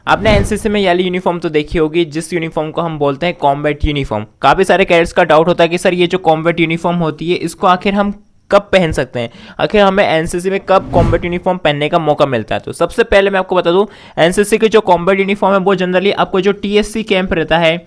आपने एनसीसी में वाली यूनिफॉर्म तो देखी होगी, जिस यूनिफॉर्म को हम बोलते हैं कॉम्बैट यूनिफॉर्म। काफ़ी सारे कैडेट्स का डाउट होता है कि सर ये जो कॉम्बैट यूनिफॉर्म होती है इसको आखिर हम कब पहन सकते हैं, आखिर हमें एनसीसी में कब कॉम्बैट यूनिफॉर्म पहनने का मौका मिलता है। तो सबसे पहले मैं आपको बता दूं, एनसीसी के जो कॉम्बैट यूनिफॉर्म है वो जनरली आपको जो टीएससी कैंप रहता है,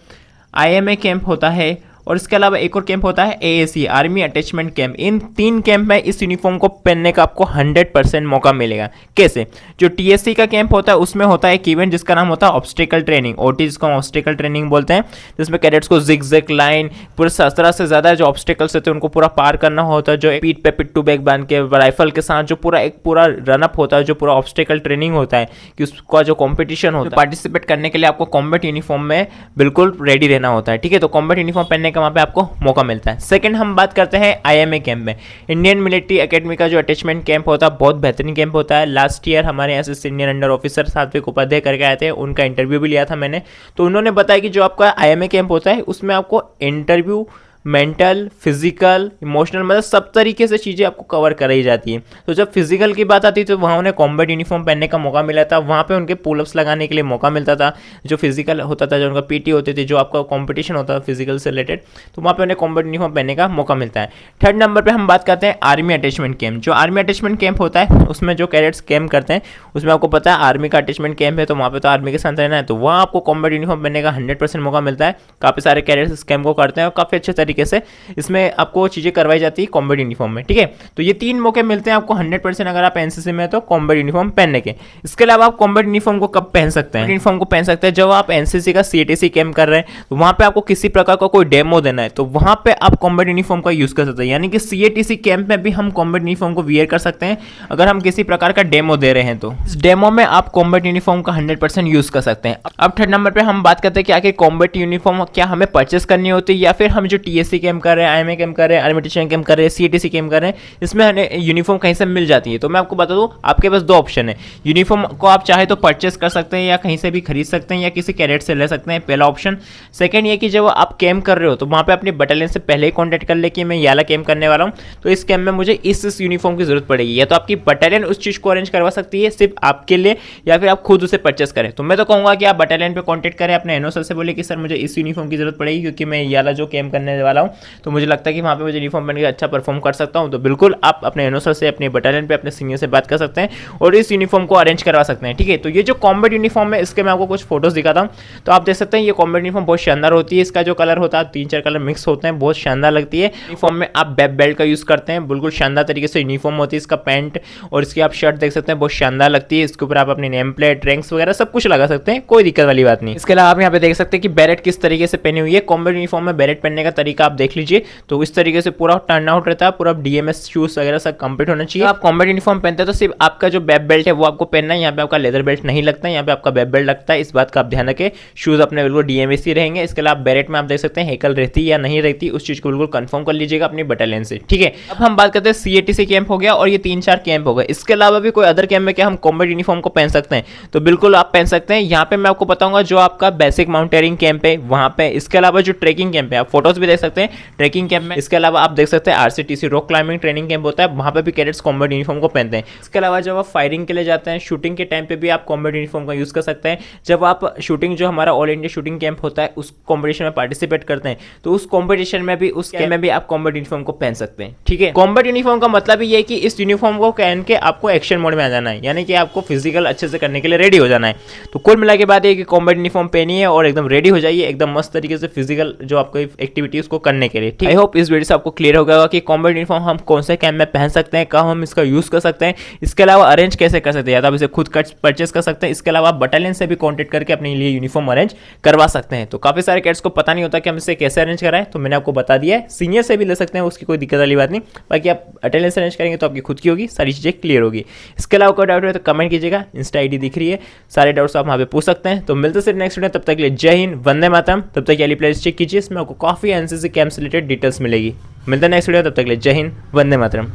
आईएमए कैंप होता है, और इसके अलावा एक और कैंप होता है एएसी, आर्मी अटैचमेंट कैंप। इन 3 कैंप में इस यूनिफॉर्म को पहनने का आपको 100% मौका मिलेगा। कैसे? जो टीएससी का कैंप होता है उसमें होता है एक इवेंट जिसका नाम होता है ऑब्स्टेकल ट्रेनिंग, ओटी जिसको ऑब्स्टेकल ट्रेनिंग बोलते हैं, जिसमें कैडेट्स को जिग लाइन पूरे 17 से ज़्यादा जो ऑब्स्टेकल्स होते हैं उनको पूरा पार करना होता है। जो पीठ पे पिट्टू बैग बांध के राइफल के साथ जो पूरा रनअप होता है, जो पूरा ऑब्स्टेकल ट्रेनिंग होता है कि उसका जो कॉम्पिटिशन होता है, पार्टिसिपेट करने के लिए आपको कॉम्बैट यूनिफॉर्म में बिल्कुल रेडी रहना होता है। ठीक है, तो कॉम्बैट यूनिफॉर्म पहनने का वहाँ पे आपको मौका मिलता है। सेकंड हम बात करते हैं आईएमए कैंप में। इंडियन मिलिट्री एकेडमी का जो अटैचमेंट कैंप होता है बहुत बेहतरीन कैंप होता है। लास्ट ईयर हमारे यहाँ से सीनियर अंडर ऑफिसर सात्विक उपाध्याय करके आए थे, उनका इंटरव्यू भी लिया था मैंने। तो उन्होंने बताया कि जो आपका आईएमए कैंप होता है उसमें आपको इंटरव्यू, मेंटल, फिजिकल, इमोशनल, मतलब सब तरीके से चीज़ें आपको कवर कराई जाती है। तो जब फिजिकल की बात आती है तो वहाँ उन्हें कॉम्बैट यूनिफॉर्म पहनने का मौका मिला था। वहाँ पे उनके पुलअप्स लगाने के लिए मौका मिलता था। जो फिजिकल होता था, जो उनका पीटी होती थी, जो आपका कॉम्पिटिशन होता था फिजिकल से रिलेटेड, तो वहाँ पे उन्हें कॉम्बैट यूनिफॉर्म पहनने का मौका मिलता है। थर्ड नंबर पर हम बात करते हैं आर्मी अटैचमेंट कैंप। जो आर्मी अटैचमेंट कैंप होता है उसमें जो कैडेट्स कैंप करते हैं उसमें आपको पता है आर्मी का अटैचमेंट कैंप है, तो वहाँ पर तो आर्मी के साथ रहना है, तो वहाँ आपको कॉम्बैट यूनिफॉर्म पहनने का 100% मौका मिलता है। काफ़ी सारे कैडेट्स इस कैंप को करते हैं और काफ़ी अच्छे तरीके से इसमें आपको चीजें करवाई जाती है कॉम्बैट यूनिफॉर्म में। ठीक है, तो ये 3 मौके मिलते हैं आपको 100% अगर आप एनसीसी में तो कॉम्बैट यूनिफॉर्म पहनने के। इसके अलावा आप कॉम्बैट यूनिफॉर्म को कब पहन सकते हैं? यूनिफॉर्म को पहन सकते हैं जब आप एनसीसी का सीटीसी कैंप कर रहे हैं, तो वहां पे आपको किसी प्रकार का कोई डेमो देना है, तो वहां पे आप कॉम्बैट यूनिफॉर्म का यूज कर सकते हैं। यानी कि सीटीसी कैंप में भी हम कॉम्बैट यूनिफॉर्म को वियर कर सकते हैं अगर हम किसी प्रकार का डेमो दे रहे हैं, तो इस डेमो में आप कॉम्बैट यूनिफॉर्म का 100% यूज कर सकते हैं। अब थर्ड नंबर पे हम बात करते हैं कि आखिर कॉम्बैट यूनिफॉर्म क्या हमें परचेस करनी होती है या फिर हम जो टीएससी कैंप कर रहे हैं, आईएमए कैंप कर रहे हैं, आर्मी कैंप कर रहे हैं, सीटीसी कैंप कर रहे हैं, इसमें हमें यूनिफॉर्म कहीं से मिल जाती है। तो मैं आपको बता दूं, आपके पास 2 ऑप्शन है। यूनिफॉर्म को आप चाहे तो परचेस कर सकते हैं या कहीं से भी खरीद सकते हैं या किसी कैडेट से ले सकते हैं, पहला ऑप्शन। सेकंड ये कि जब आप कैंप कर रहे हो तो वहां पे अपने बटालियन से पहले ही कॉन्टैक्ट कर ले कि मैं याला कैंप करने वाला हूं, तो इस कैंप में मुझे इस यूनिफॉर्म की जरूरत पड़ेगी, या तो आपकी बटालियन उस चीज को अरेंज करवा सकती है सिर्फ आपके लिए, या फिर आप खुद उसे परचेस करें। तो मैं तो कहूंगा कि आप बटालियन पे कॉन्टैक्ट करें, अपने एनओ सर से बोले कि सर मुझे इस यूनिफॉर्म की जरूरत पड़ेगी क्योंकि मैं याला जो कैंप करने वाला हूं, तो मुझे लगता है कि वहां पे मुझे यूनिफॉर्म पहन के अच्छा परफॉर्म कर सकता हूं। तो बिल्कुल आप अपने एनओ सर से, अपने बटालियन पे, अपने सीनियर से बात कर सकते हैं और इस यूनिफॉर्म को अरेंज करवा सकते हैं। ठीक है, तो ये जो कॉम्बैट यूनिफॉर्म है इसके मैं आपको कुछ फोटोज दिखाता हूं, तो आप देख सकते हैं ये कॉम्बैट यूनिफॉर्म बहुत शानदार होती है। इसका जो कलर होता है 3-4 कलर मिक्स होते हैं, बहुत शानदार लगती है। यूनिफॉर्म में आप बेल्ट का यूज करते हैं, बिल्कुल शानदार तरीके से यूनिफॉर्म होती है। इसका पैंट और इसकी आप शर्ट देख सकते हैं, बहुत शानदार लगती है। इसके ऊपर आप अपनी नेम प्लेट, रैंक्स वगैरह सब कुछ लगा सकते हैं, कोई दिक्कत वाली बात नहीं। इसके अलावा आप यहाँ पे देख सकते हैं कि बैरेट किस तरीके से पहनी हुई है। कॉम्बैट यूनिफॉर्म में बैरेट पहनने का तरीका आप देख लीजिए, तो इस तरीके से पूरा टर्न आउट रहता है, पूरा डीएमएस शूज वगैरह सब कंप्लीट होना चाहिए। आप कॉम्बैट यूनिफॉर्म पहनते हैं तो सिर्फ आपका जो बैक बेल्ट है वो आपको पहनना है, यहाँ पे आपका लेदर बेल्ट नहीं लगता है, यहाँ पे आपका बैक बेल्ट लगता है। इस बात का आप ध्यान रखें। शूज अपने बिल्कुल डीएमएस ही रहेंगे। इसके अलावा बैरेट में आप देख सकते हैं हेकल रहती है या नहीं रहती, उस चीज को बिल्कुल कंफर्म कर लीजिएगा अपनी बटालियन से। ठीक है, अब हम बात करते हैं सीएटीसी कैंप हो गया और ये 3-4 कैंप हो गए। इसके अलावा भी कोई अदर कैंप में क्या हम कॉम्बैट यूनिफॉर्म को पहन सकते हैं? तो बिल्कुल आप पहन सकते हैं। यहाँ पे मैं आपको बताऊंगा जो आपका बेसिक माउंटेनियरिंग कैंप है वहां पे। इसके अलावा जो ट्रेकिंग कैंप है, आप फोटोज भी देख सकते हैं ट्रेकिंग कैंप में। इसके अलावा आप देख सकते हैं RCTC rock climbing training camp होता है, वहां पे भी कैडेट्स कॉम्बैट यूनिफॉर्म को पहनते हैं। इसके अलावा जब आप फायरिंग के लिए जाते हैं, शूटिंग के टाइम पे भी आप कॉम्बैट यूनिफॉर्म का यूज कर सकते हैं। जब आप शूटिंग, जो हमारा ऑल इंडिया शूटिंग कैंप होता है, उस कॉम्पिटिशन में पार्टिसिपेट करते हैं, तो उस कॉम्पिटिशन में भी, उस कैंप में भी आप कॉम्बैट यूनिफॉर्म को पहन सकते हैं। ठीक है, कॉम्बैट यूनिफॉर्म का मतलब ये है कि इस यूनिफॉर्म को पहन के आपको एक्शन मोड में आ जाना है, यानी कि आपको फिजिकल अच्छे से करने के लिए रेडी हो जाना है। तो कुल मिला के बात ये कि कॉम्बैट यूनिफॉर्म पहनिए और एकदम रेडी हो जाइए, एकदम मस्त तरीके से फिजिकल जो आपको एक्टिविटी उसको करने के लिए। ठीक, आई होप इस वीडियो से आपको क्लियर हो गया कि कॉम्बैट यूनिफॉर्म हम कौन से कैंप में पहन सकते हैं, कहाँ हम इसका यूज कर सकते हैं, इसके अलावा अरेंज कैसे कर सकते हैं, या तो आप इसे खुद परचेस कर सकते हैं। इसके अलावा आप बटालियन से भी कॉन्टेक्ट करके अपने लिए यूनिफॉर्म अरेंज करवा सकते हैं। तो काफी सारे कैडेट्स को पता नहीं होता कि हम इसे कैसे अरेंज कराएं, तो मैंने आपको बता दिया है। सीनियर से भी ले सकते हैं, उसकी कोई दिक्कत वाली बात नहीं। बाकी आप बटालियन से अरेंज करेंगे तो आपकी खुद की होगी, सारी चीजें क्लियर होगी। इसके अलावा कोई डाउट है तो कमेंट कीजिएगा, इंस्टा आईडी दिख रही है, सारे डाउट्स आप वहाँ पे पूछ सकते हैं। तो मिलते हैं नेक्स्ट वीडियो, तब तक के लिए जय हिंद, वंदे मातरम। तब तक ये प्लेलिस्ट चेक कीजिए, इसमें आपको काफी एनसीसी कैंप से रिलेटेड डिटेल्स मिलेगी। मिलते हैं नेक्स्ट वीडियो, तब तक के लिए जय हिंद, वंदे मातरम।